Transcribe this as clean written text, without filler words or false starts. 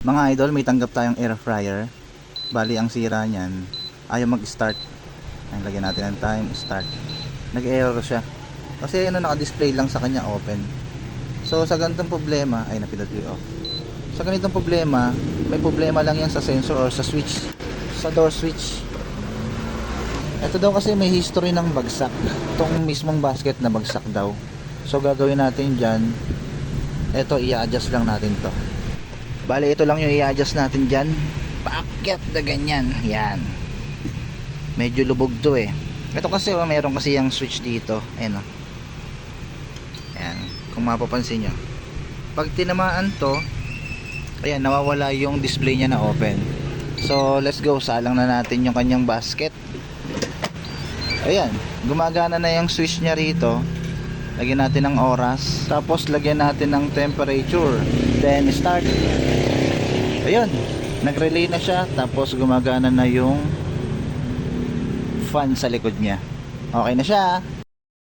Mga idol, may tanggap tayong air fryer. Bali ang sira niyan, ayaw mag-start. Ay, lagyan natin ng time, start. Nag-error siya. Kasi naka-display lang sa kanya open. So sa ganitong problema, ay napindot ko off. Sa ganitong problema, may problema lang yan sa sensor or sa switch, sa door switch. Ito daw kasi may history ng bagsak. Itong mismong basket na bagsak daw. So gagawin natin dyan, ito i-adjust lang natin to. Bali ito lang yung i-adjust natin dyan. Paakyat na ganyan. Yan. Medyo lubog to eh. Ito kasi meron kasi yung switch dito. Ayan o. Ayan. Kung mapapansin nyo. Pag tinamaan to, ayan, nawawala yung display niya na open. So let's go. Salang na natin yung kanyang basket. Ayan. Gumagana na yung switch niya rito. Lagyan natin ng oras. Tapos lagyan natin ng temperature. Then start. Ayun, nag-relay na siya. Tapos gumagana na yung fan sa likod niya. Okay na siya.